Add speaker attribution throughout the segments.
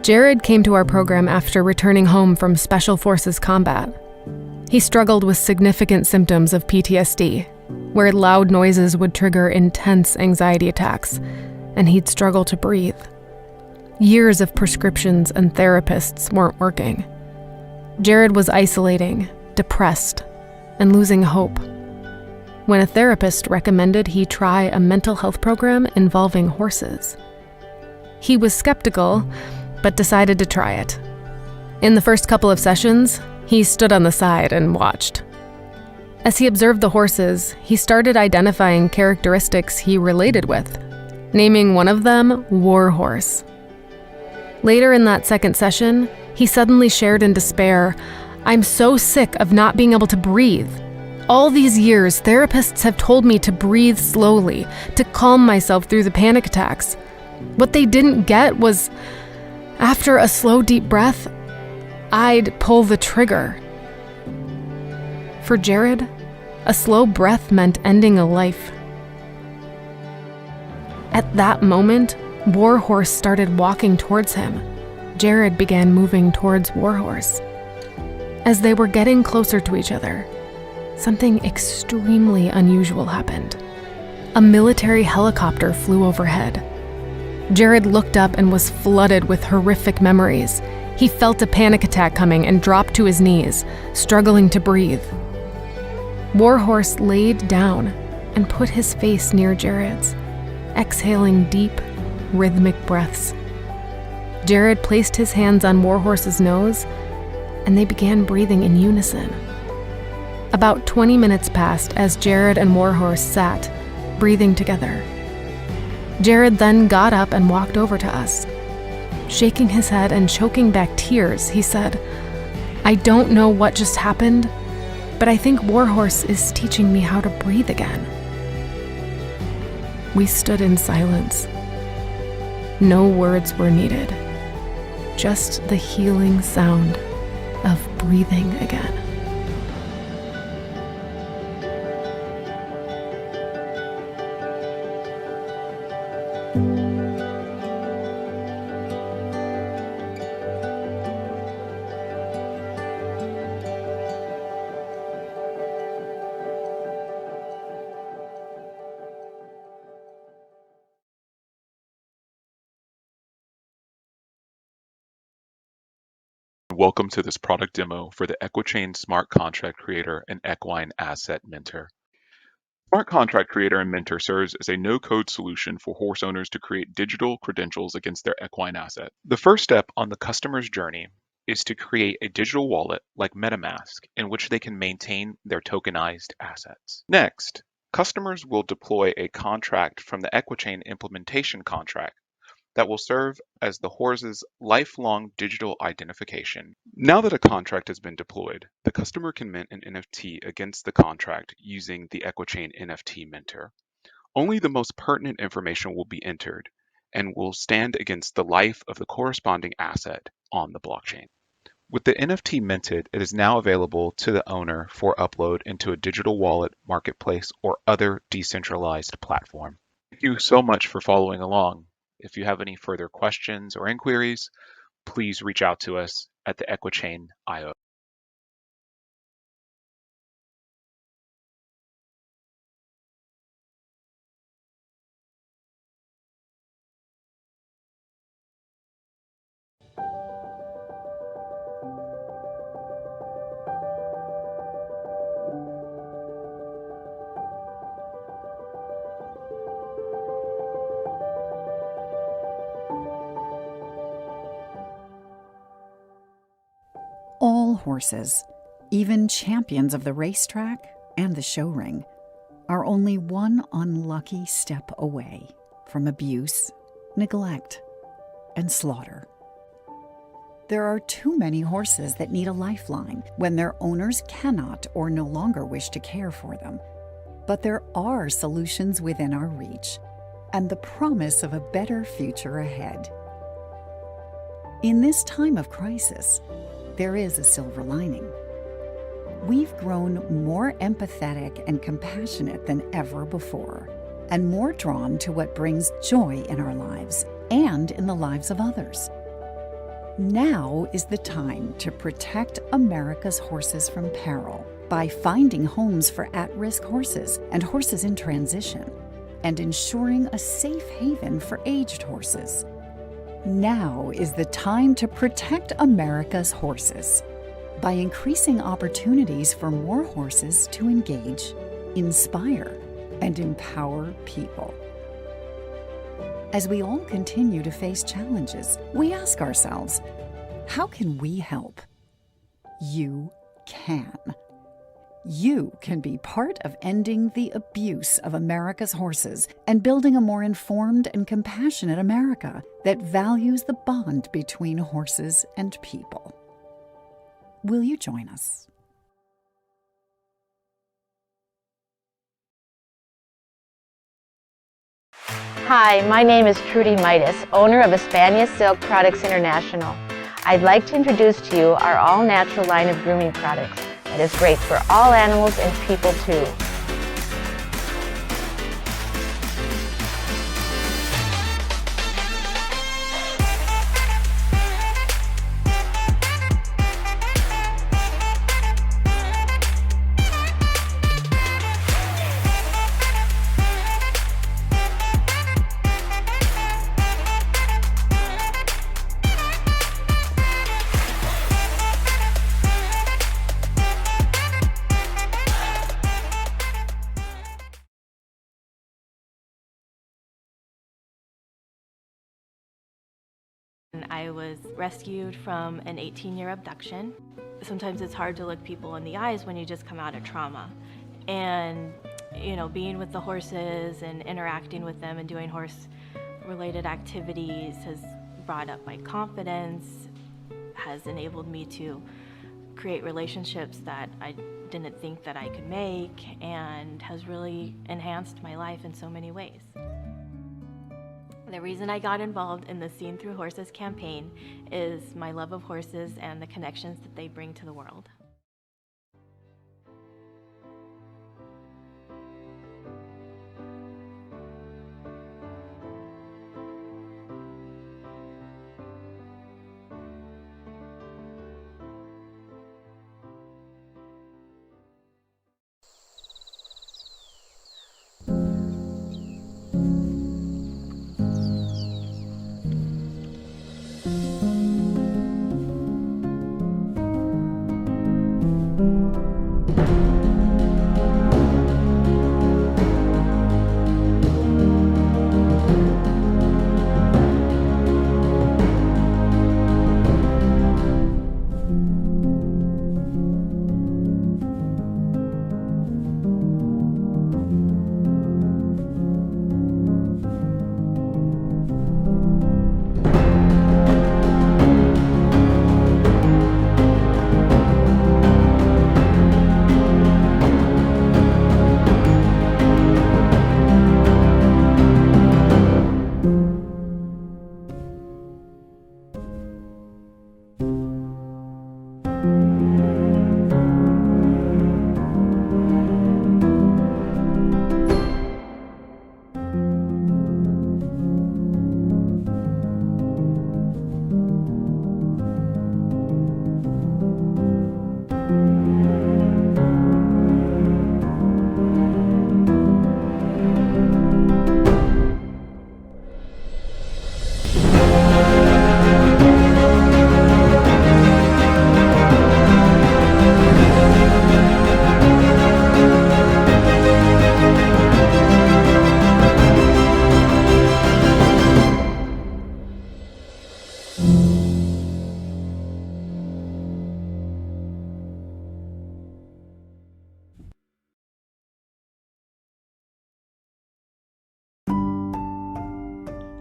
Speaker 1: Jared came to our program after returning home from Special Forces combat. He struggled with significant symptoms of PTSD, where loud noises would trigger intense anxiety attacks, and he'd struggle to breathe. Years of prescriptions and therapists weren't working. Jared was isolating, depressed, and losing hope, when a therapist recommended he try a mental health program involving horses. He was skeptical, but decided to try it. In the first couple of sessions, he stood on the side and watched. As he observed the horses, he started identifying characteristics he related with, naming one of them Warhorse. Later in that second session, he suddenly shared in despair, "I'm so sick of not being able to breathe. All these years, therapists have told me to breathe slowly, to calm myself through the panic attacks. What they didn't get was, after a slow, deep breath, I'd pull the trigger." For Jared, a slow breath meant ending a life. At that moment, Warhorse started walking towards him. Jared began moving towards Warhorse. As they were getting closer to each other, something extremely unusual happened. A military helicopter flew overhead. Jared looked up and was flooded with horrific memories. He felt a panic attack coming and dropped to his knees, struggling to breathe. Warhorse laid down and put his face near Jared's, exhaling deep, rhythmic breaths. Jared placed his hands on Warhorse's nose, and they began breathing in unison. About 20 minutes passed as Jared and Warhorse sat, breathing together. Jared then got up and walked over to us. Shaking his head and choking back tears, he said, "I don't know what just happened, but I think Warhorse is teaching me how to breathe again." We stood in silence. No words were needed, just the healing sound of breathing again.
Speaker 2: Welcome to this product demo for the EQUUS Smart Contract Creator and Equine Asset Mentor. Smart Contract Creator and Mentor serves as a no-code solution for horse owners to create digital credentials against their equine asset. The first step on the customer's journey is to create a digital wallet like MetaMask in which they can maintain their tokenized assets. Next, customers will deploy a contract from the EQUUS implementation contract that will serve as the horse's lifelong digital identification. Now that a contract has been deployed, the customer can mint an NFT against the contract using the EQUUS NFT Minter. Only the most pertinent information will be entered and will stand against the life of the corresponding asset on the blockchain. With the NFT minted, it is now available to the owner for upload into a digital wallet, marketplace, or other decentralized platform. Thank you so much for following along. If you have any further questions or inquiries, please reach out to us at the EQUUS.io.
Speaker 3: All horses, even champions of the racetrack and the show ring, are only one unlucky step away from abuse, neglect, and slaughter. There are too many horses that need a lifeline when their owners cannot or no longer wish to care for them. But there are solutions within our reach and the promise of a better future ahead. In this time of crisis, there is a silver lining. we've grown more empathetic and compassionate than ever before, and more drawn to what brings joy in our lives and in the lives of others. Now is the time to protect America's horses from peril by finding homes for at-risk horses and horses in transition, and ensuring a safe haven for aged horses. Now is the time to protect America's horses by increasing opportunities for more horses to engage, inspire, and empower people. As we all continue to face challenges, we ask ourselves, how can we help? You can. You can be part of ending the abuse of America's horses and building a more informed and compassionate America that values the bond between horses and people. Will you join us?
Speaker 4: Hi, my name is Trudy Midas, owner of Hispania Silk Products International. I'd like to introduce to you our all-natural line of grooming products that is great for all animals and people too.
Speaker 5: I was rescued from an 18-year abduction. Sometimes it's hard to look people in the eyes when you just come out of trauma. And, being with the horses and interacting with them and doing horse-related activities has brought up my confidence, has enabled me to create relationships that I didn't think that I could make, and has really enhanced my life in so many ways. The reason I got involved in the Seen Through Horses campaign is my love of horses and the connections that they bring to the world.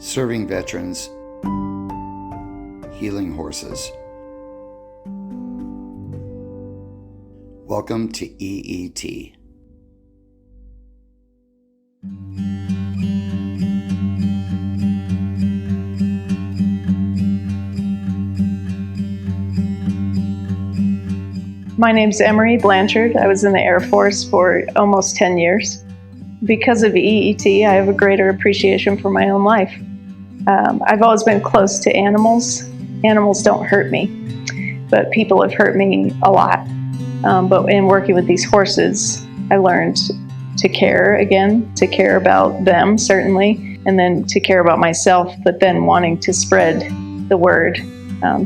Speaker 6: Serving veterans, healing horses. Welcome to EET.
Speaker 7: My name's Emery Blanchard. I was in the Air Force for almost 10 years. Because of EET, I have a greater appreciation for my own life. I've always been close to animals. Animals don't hurt me, but people have hurt me a lot. But in working with these horses, I learned to care again, to care about them, certainly, and then to care about myself, but then wanting to spread the word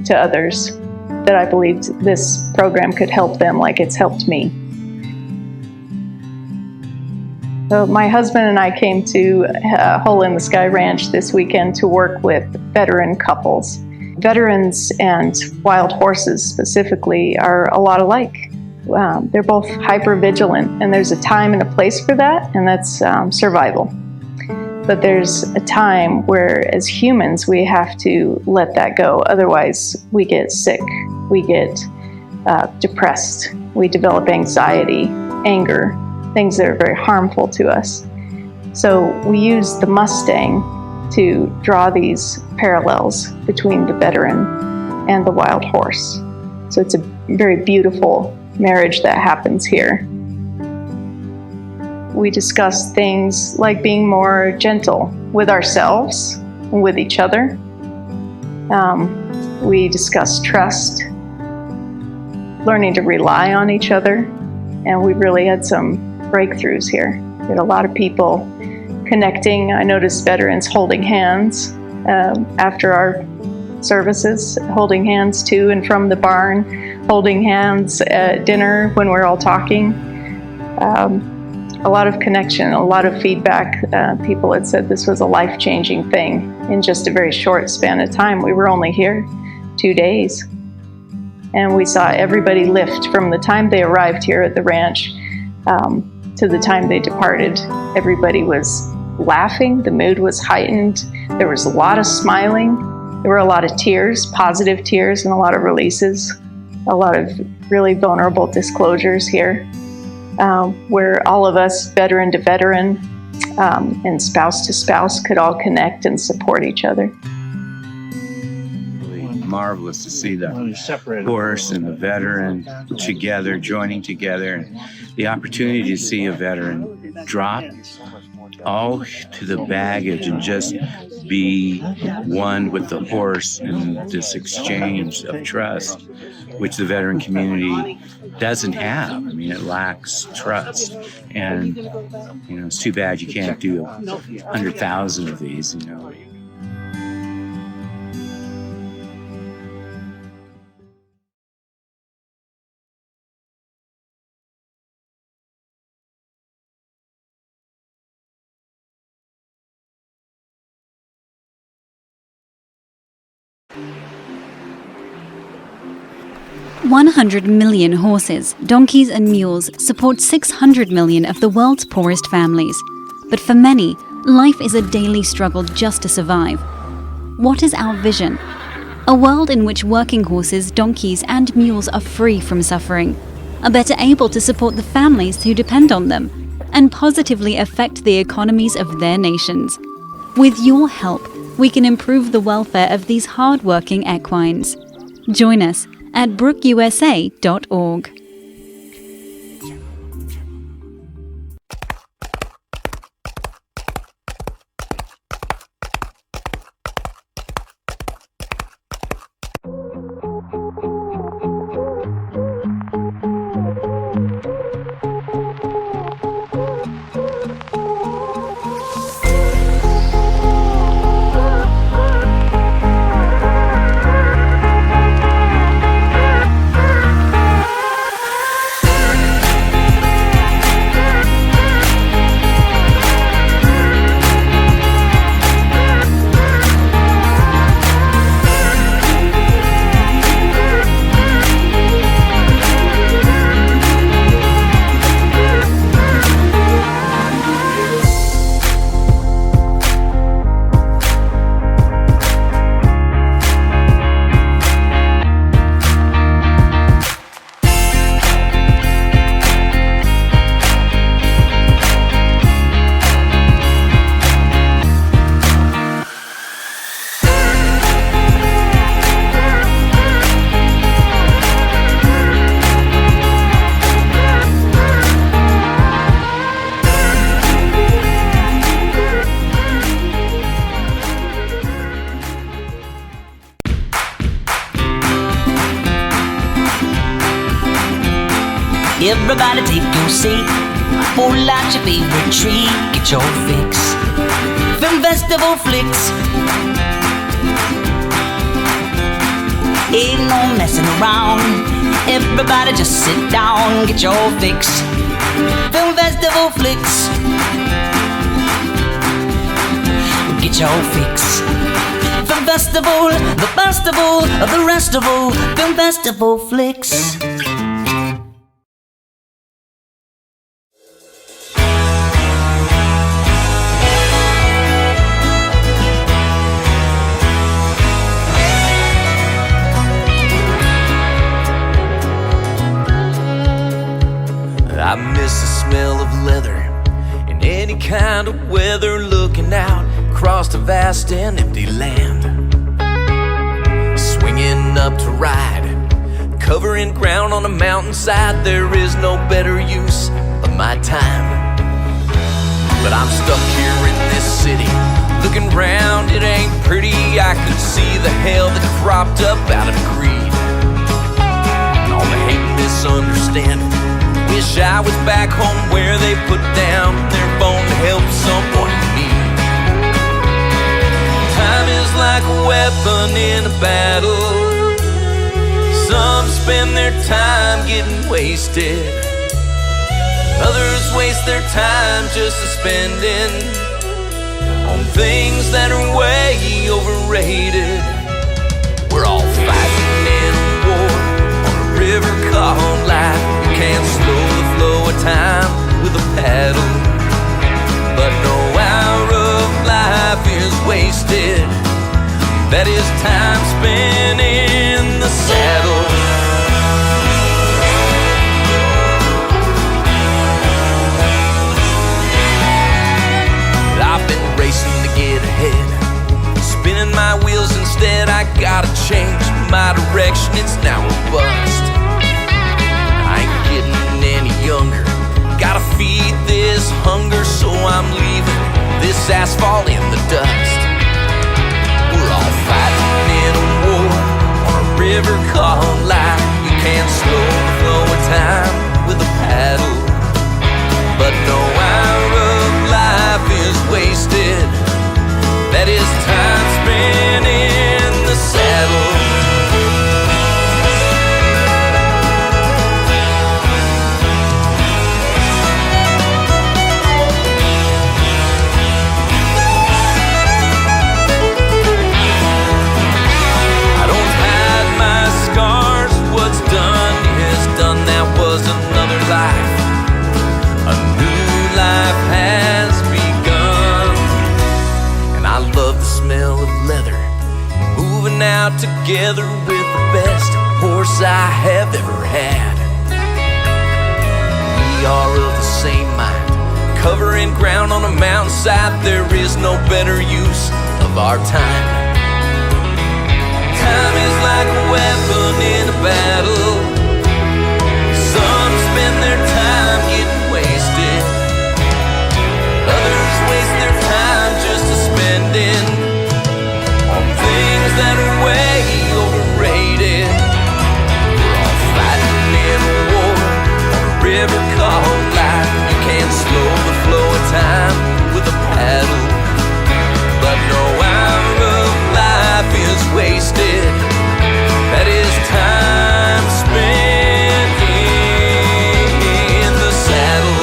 Speaker 7: to others, that I believed this program could help them like it's helped me. So my husband and I came to Hole in the Sky Ranch this weekend to work with veteran couples. Veterans and wild horses specifically are a lot alike. They're both hyper-vigilant, and there's a time and a place for that, and that's survival. But there's a time where, as humans, we have to let that go. Otherwise, we get sick, we get depressed, we develop anxiety, anger, things that are very harmful to us. So we use the Mustang to draw these parallels between the veteran and the wild horse. So it's a very beautiful marriage that happens here. We discuss things like being more gentle with ourselves and with each other. We discuss trust, learning to rely on each other, and we really had some breakthroughs here. We had a lot of people connecting. I noticed veterans holding hands after our services, holding hands to and from the barn, holding hands at dinner when we're all talking. A lot of connection, a lot of feedback. People had said this was a life-changing thing in just a very short span of time. We were only here 2 days. And we saw everybody lift from the time they arrived here at the ranch to the time they departed. Everybody was laughing, the mood was heightened, there was a lot of smiling, there were a lot of tears, positive tears, and a lot of releases, a lot of really vulnerable disclosures here, where all of us, veteran to veteran and spouse to spouse, could all connect and support each other.
Speaker 8: Marvelous to see the horse and the veteran together, joining together, and the opportunity to see a veteran drop all to the baggage and just be one with the horse in this exchange of trust, which the veteran community doesn't have. I mean, it lacks trust. And, you know, it's too bad you can't do 100,000 of these, you know.
Speaker 9: $100 million horses, donkeys and mules support 600 million of the world's poorest families. But for many, life is a daily struggle just to survive. What is our vision? A world in which working horses, donkeys and mules are free from suffering, are better able to support the families who depend on them, and positively affect the economies of their nations. With your help, we can improve the welfare of these hard-working equines. Join us at brookusa.org.
Speaker 10: Everybody take your seat, pull out your favorite treat, get your fix. Film Festival Flicks. Ain't no messing around. Everybody just sit down, get your fix. Film Festival Flicks. Get your fix. Film Festival, the festival of the rest of all. Film Festival Flicks.
Speaker 11: I miss the smell of leather in any kind of weather, looking out across a vast and empty land. Swinging up to ride, covering ground on a mountainside. There is no better use of my time. But I'm stuck here in this city, looking round, it ain't pretty. I could see the hell that cropped up out of greed, and all the hate and misunderstanding. Wish I was back home where they put down their phone to help someone in need. Time is like a weapon in a battle. Some spend their time getting wasted. Others waste their time just spending on things that are way overrated. We're all fighting in a war on a river called life. You can't slow the flow of time with a paddle, but no hour of life is wasted. That is time spent in the saddle. I've been racing to get ahead, spinning my wheels instead. I gotta change my direction, it's now a bust. I ain't getting any younger, gotta feed this hunger, so I'm leaving this asphalt in the dust. We're all fighting in a war on a river called life. You can't slow the flow of time with a paddle, but no hour of life is wasted. That is time spent in the saddle. I don't hide my scars. What's done is done. That was another life. A new life has begun. And I love the smell of leather, moving out together with the best horse I have ever had. We are of the same mind, covering ground on a mountainside. There is no better use of our time. Time is like a weapon in a battle. Some spend their time getting wasted. Others waste their time just spending on things that are way overrated. We're all fighting in a war on a river called life. You can't slow the flow of time with a paddle, but no hour of life is wasted. That is time spent in the saddle.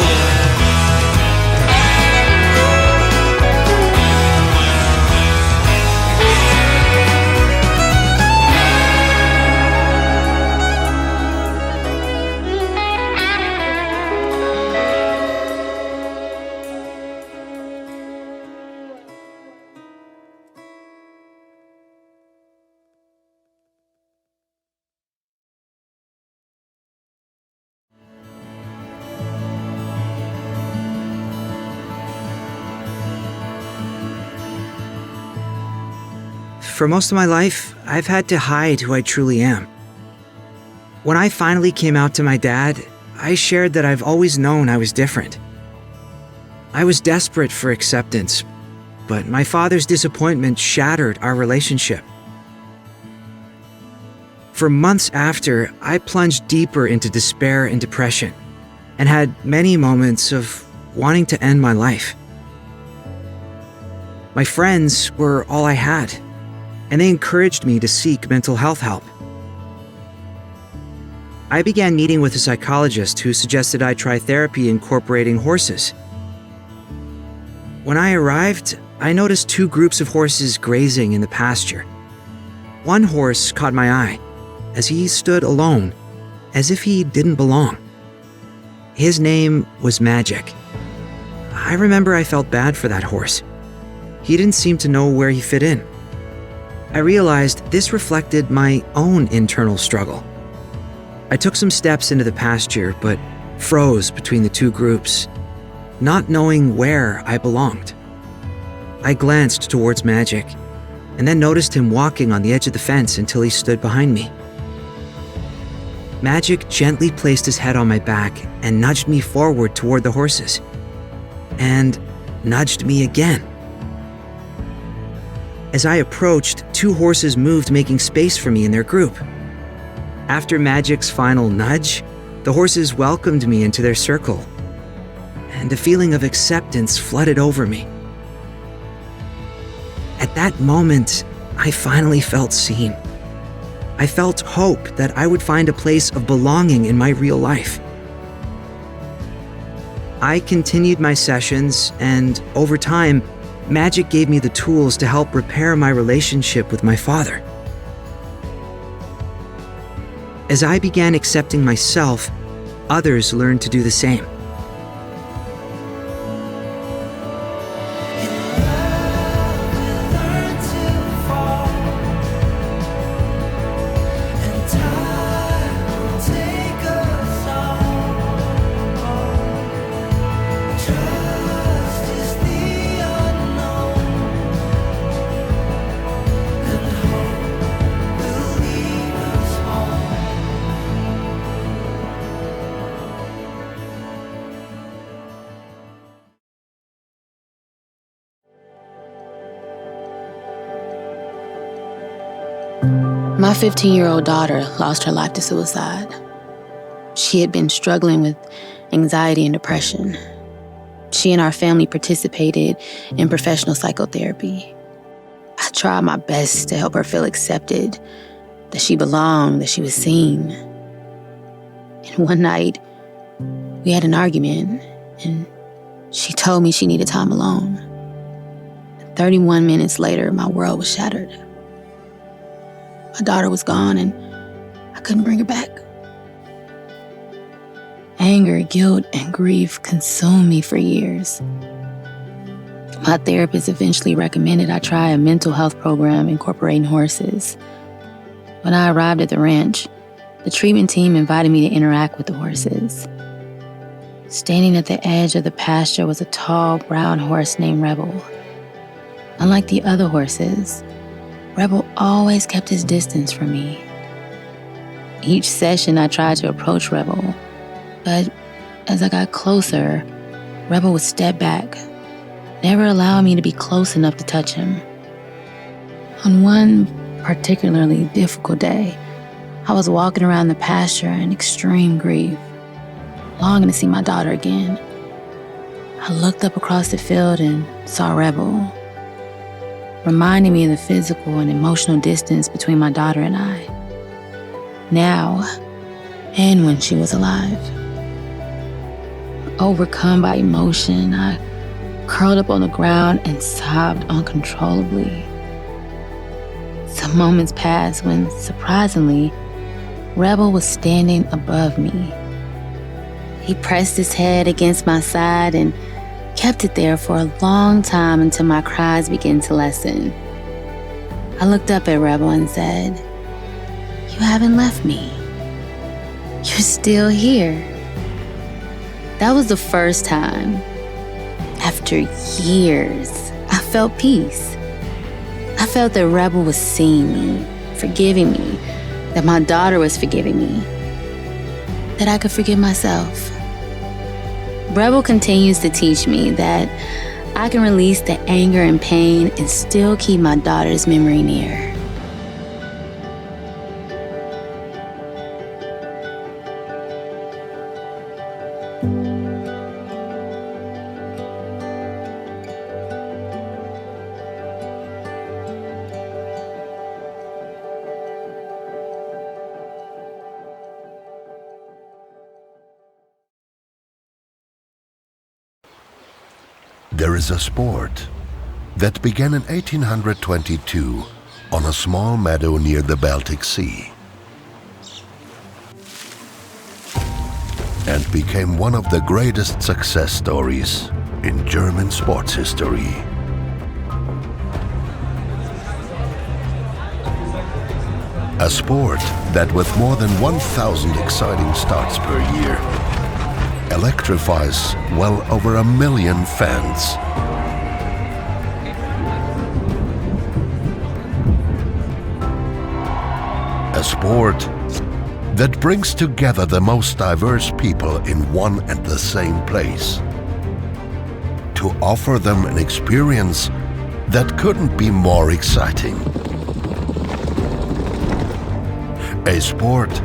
Speaker 12: For most of my life, I've had to hide who I truly am. When I finally came out to my dad, I shared that I've always known I was different. I was desperate for acceptance, but my father's disappointment shattered our relationship. For months after, I plunged deeper into despair and depression, and had many moments of wanting to end my life. My friends were all I had, and they encouraged me to seek mental health help. I began meeting with a psychologist who suggested I try therapy incorporating horses. When I arrived, I noticed 2 groups of horses grazing in the pasture. One horse caught my eye as he stood alone, as if he didn't belong. His name was Magic. I remember I felt bad for that horse. He didn't seem to know where he fit in. I realized this reflected my own internal struggle. I took some steps into the pasture, but froze between the 2 groups, not knowing where I belonged. I glanced towards Magic, and then noticed him walking on the edge of the fence until he stood behind me. Magic gently placed his head on my back and nudged me forward toward the horses, and nudged me again. As I approached, 2 horses moved, making space for me in their group. After Magic's final nudge, the horses welcomed me into their circle, and a feeling of acceptance flooded over me. At that moment, I finally felt seen. I felt hope that I would find a place of belonging in my real life. I continued my sessions, and over time, Magic gave me the tools to help repair my relationship with my father. As I began accepting myself, others learned to do the same.
Speaker 13: My 15-year-old daughter lost her life to suicide. She had been struggling with anxiety and depression. She and our family participated in professional psychotherapy. I tried my best to help her feel accepted, that she belonged, that she was seen. And one night, we had an argument, and she told me she needed time alone. 31 minutes later, my world was shattered. My daughter was gone, and I couldn't bring her back. Anger, guilt, and grief consumed me for years. My therapist eventually recommended I try a mental health program incorporating horses. When I arrived at the ranch, the treatment team invited me to interact with the horses. Standing at the edge of the pasture was a tall, brown horse named Rebel. Unlike the other horses, Rebel always kept his distance from me. Each session, I tried to approach Rebel, but as I got closer, Rebel would step back, never allowing me to be close enough to touch him. On one particularly difficult day, I was walking around the pasture in extreme grief, longing to see my daughter again. I looked up across the field and saw Rebel, reminding me of the physical and emotional distance between my daughter and I, now and when she was alive. Overcome by emotion, I curled up on the ground and sobbed uncontrollably. Some moments passed when, surprisingly, Rebel was standing above me. He pressed his head against my side and kept it there for a long time until my cries began to lessen. I looked up at Rebel and said, "You haven't left me. You're still here." That was the first time, after years, I felt peace. I felt that Rebel was seeing me, forgiving me, that my daughter was forgiving me, that I could forgive myself. Rebel continues to teach me that I can release the anger and pain and still keep my daughter's memory near.
Speaker 14: There is a sport that began in 1822 on a small meadow near the Baltic Sea and became one of the greatest success stories in German sports history. A sport that, with more than 1,000 exciting starts per year, electrifies well over 1 million fans. A sport that brings together the most diverse people in one and the same place to offer them an experience that couldn't be more exciting. A sport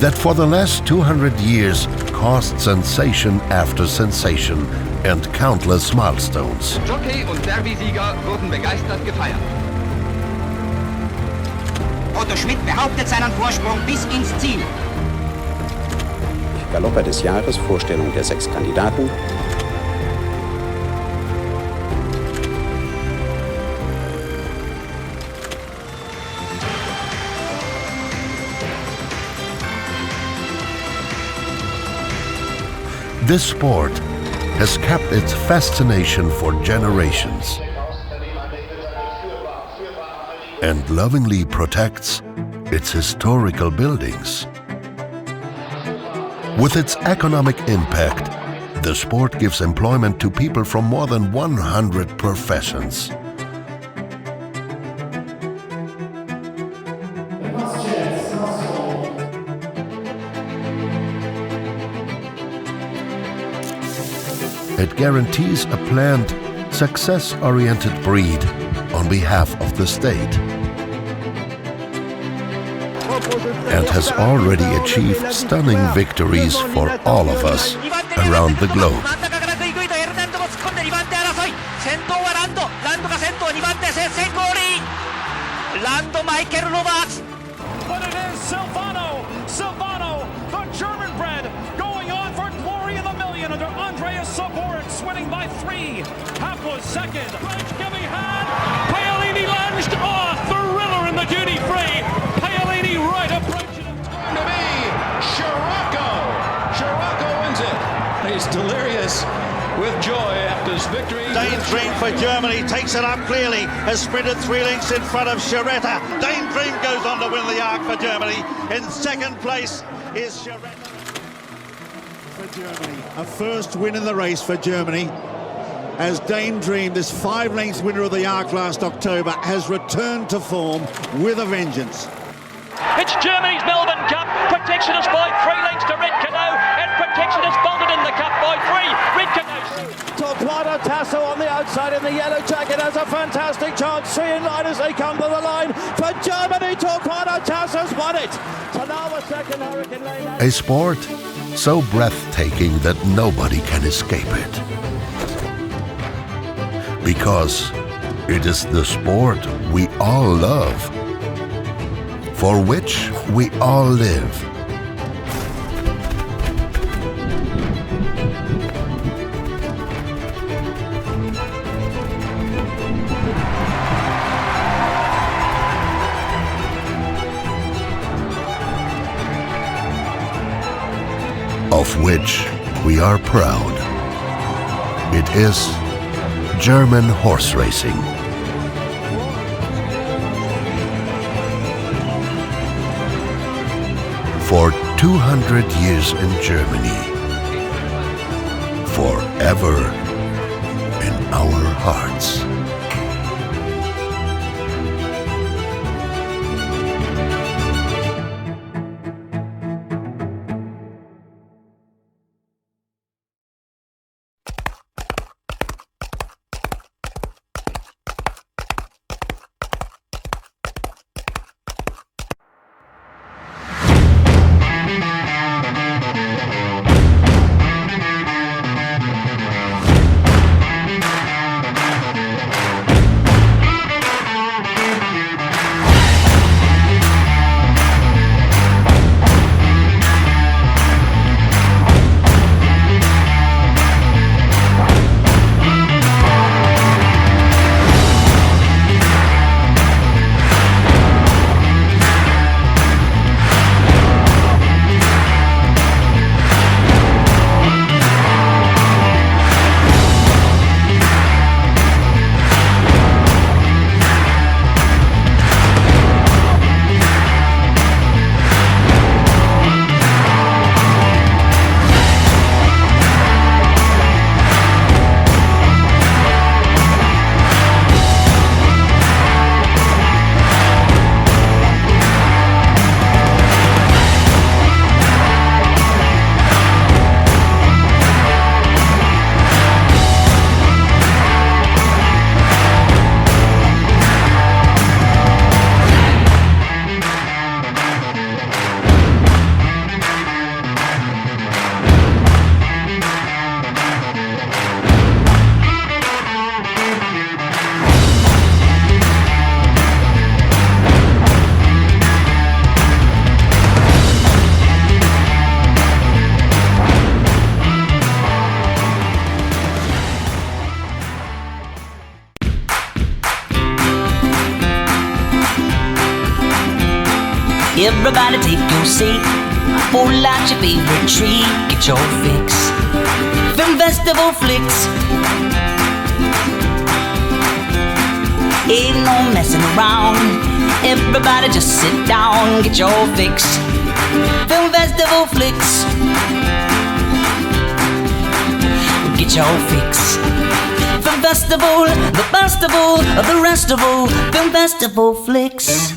Speaker 14: that for the last 200 years caused sensation after sensation and countless milestones.
Speaker 15: Jockey und Derby-Sieger wurden begeistert gefeiert.
Speaker 16: Otto Schmidt behauptet seinen Vorsprung bis ins Ziel.
Speaker 17: Galopper des Jahres, Vorstellung der 6 Kandidaten.
Speaker 14: This sport has kept its fascination for generations and lovingly protects its historical buildings. With its economic impact, the sport gives employment to people from more than 100 professions. It guarantees a planned, success-oriented breed on behalf of the state and has already achieved stunning victories for all of us around the globe.
Speaker 18: But it is Silvano, the German bred, going on for glory in the million under Andreas Saborix, winning by 3. Happel second. French giving hand. Paolini lunged off. Thriller in the duty free. Paolini right approaching.
Speaker 19: To be Scirocco. Scirocco wins it. He's delirious with joy after his victory.
Speaker 20: Daydream for Germany takes it up clearly, has sprinted 3 lengths in front of Scheretta. Daydream goes on to win the arc for Germany. In second place is Scheretta.
Speaker 21: For Germany, a first win in the race for Germany, as Daydream, this 5 lengths winner of the arc last October, has returned to form with a vengeance.
Speaker 18: It's Germany's Melbourne Cup. Protectionist by 3 lengths to Red Canoe, and Protectionist bolted in the cup by 3. Red Canoe.
Speaker 22: Torquato Tasso on the outside in the yellow jacket has a fantastic chance. 3 in line as they come to the line. For Germany, Torquato Tasso's won it. So now a second Hurricane Lane.
Speaker 14: A sport so breathtaking that nobody can escape it. Because it is the sport we all love, for which we all live. Of which we are proud. It is German horse racing. For 200 years in Germany, forever in our hearts.
Speaker 10: Everybody take your seat. Pull out your favorite tree. Get your fix. Film Festival Flicks. Ain't no messing around. Everybody just sit down. Get your fix. Film Festival Flicks. Get your fix. Film Festival, the festival of the rest of all. Film Festival Flicks.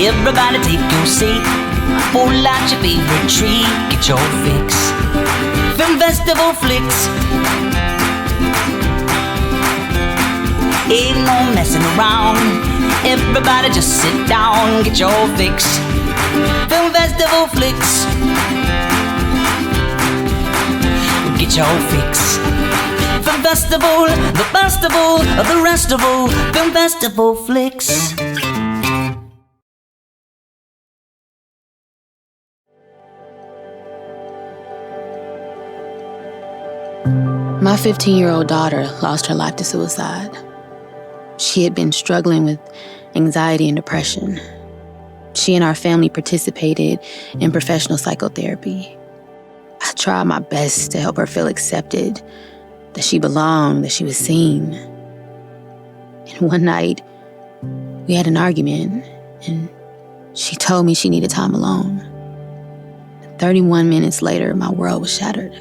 Speaker 10: Everybody take your seat. Pull out your favorite tree. Get your fix. Film Festival Flicks. Ain't no messing around. Everybody just sit down. Get your fix. Film Festival Flicks. Get your fix. Film Festival, the festival of the rest of all. Film Festival Flicks.
Speaker 13: My 15-year-old daughter lost her life to suicide. She had been struggling with anxiety and depression. She and our family participated in professional psychotherapy. I tried my best to help her feel accepted, that she belonged, that she was seen. And one night, we had an argument, and she told me she needed time alone. 31 minutes later, my world was shattered.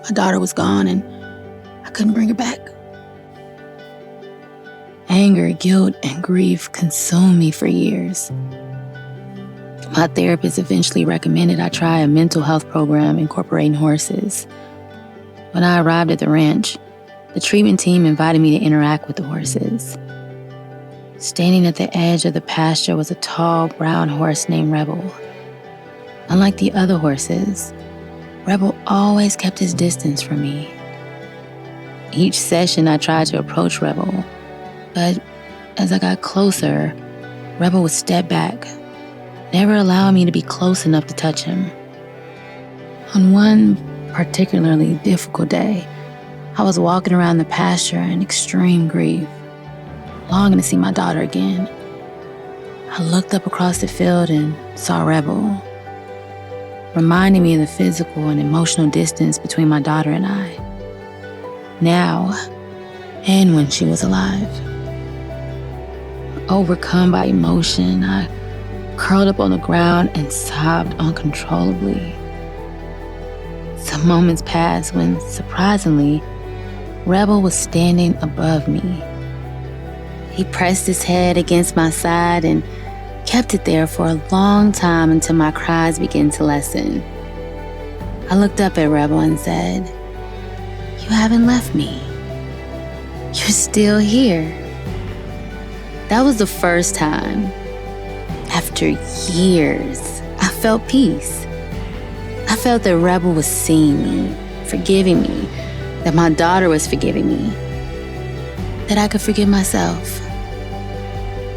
Speaker 13: My daughter was gone, and I couldn't bring her back. Anger, guilt, and grief consumed me for years. My therapist eventually recommended I try a mental health program incorporating horses. When I arrived at the ranch, the treatment team invited me to interact with the horses. Standing at the edge of the pasture was a tall, brown horse named Rebel. Unlike the other horses, Rebel always kept his distance from me. Each session, I tried to approach Rebel, but as I got closer, Rebel would step back, never allowing me to be close enough to touch him. On one particularly difficult day, I was walking around the pasture in extreme grief, longing to see my daughter again. I looked up across the field and saw Rebel, reminding me of the physical and emotional distance between my daughter and I, now and when she was alive. Overcome by emotion, I curled up on the ground and sobbed uncontrollably. Some moments passed when, surprisingly, Rebel was standing above me. He pressed his head against my side and kept it there for a long time until my cries began to lessen. I looked up at Rebel and said, "You haven't left me. You're still here." That was the first time, after years, I felt peace. I felt that Rebel was seeing me, forgiving me, that my daughter was forgiving me, that I could forgive myself.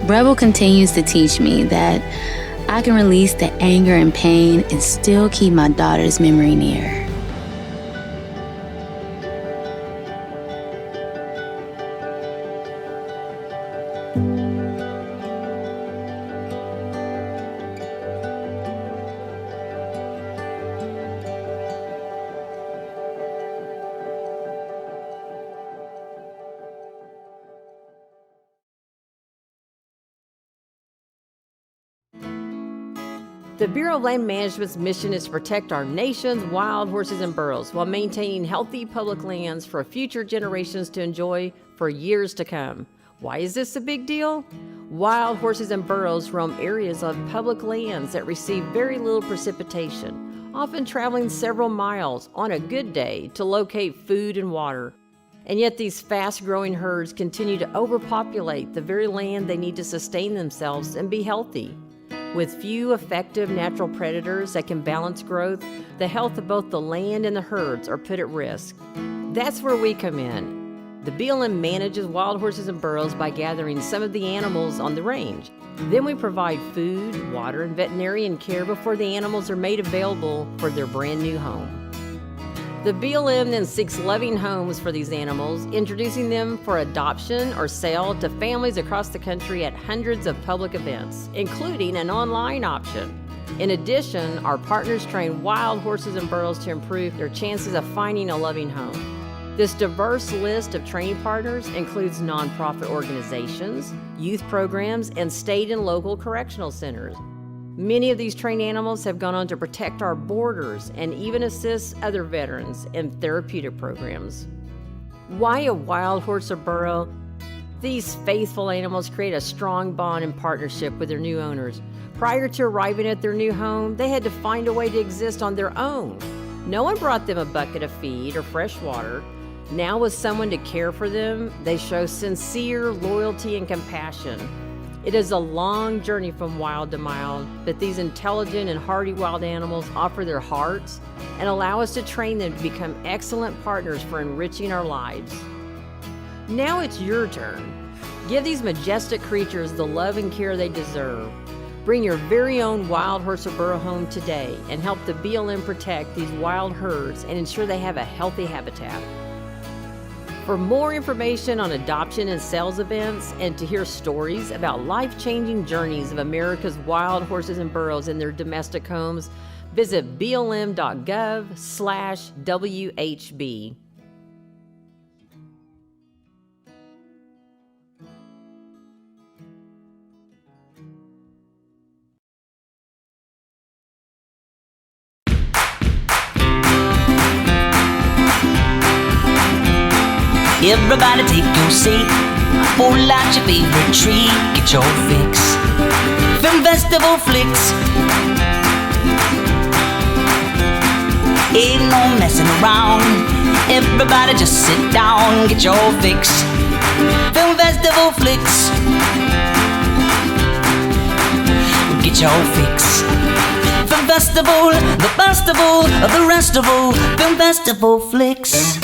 Speaker 13: Rebel continues to teach me that I can release the anger and pain and still keep my daughter's memory near.
Speaker 1: The Bureau of Land Management's mission is to protect our nation's wild horses and burros while maintaining healthy public lands for future generations to enjoy for years to come. Why is this a big deal? Wild horses and burros roam areas of public lands that receive very little precipitation, often traveling several miles on a good day to locate food and water. And yet these fast-growing herds continue to overpopulate the very land they need to sustain themselves and be healthy. With few effective natural predators that can balance growth, the health of both the land and the herds are put at risk. That's where we come in. The BLM manages wild horses and burros by gathering some of the animals on the range. Then we provide food, water, and veterinarian care before the animals are made available for their brand new home. The BLM then seeks loving homes for these animals, introducing them for adoption or sale to families across the country at hundreds of public events, including an online option. In addition, our partners train wild horses and burros to improve their chances of finding a loving home. This diverse list of training partners includes nonprofit organizations, youth programs, and state and local correctional centers. Many of these trained animals have gone on to protect our borders and even assist other veterans in therapeutic programs. Why a wild horse or burro? These faithful animals create a strong bond and partnership with their new owners. Prior to arriving at their new home, they had to find a way to exist on their own. No one brought them a bucket of feed or fresh water. Now, with someone to care for them, they show sincere loyalty and compassion. It is a long journey from wild to mild, but these intelligent and hardy wild animals offer their hearts and allow us to train them to become excellent partners for enriching our lives. Now it's your turn. Give these majestic creatures the love and care they deserve. Bring your very own wild horse or burro home today and help the BLM protect these wild herds and ensure they have a healthy habitat. For more information on adoption and sales events and to hear stories about life-changing journeys of America's wild horses and burros in their domestic homes, visit blm.gov/WHB.
Speaker 10: Everybody take your seat, pull out your favorite treat, get your fix. Film Festival Flicks. Ain't no messing around, everybody just sit down, get your fix. Film Festival Flicks. Get your fix. Film Festival, the best of all, the rest of all, Film Festival Flicks.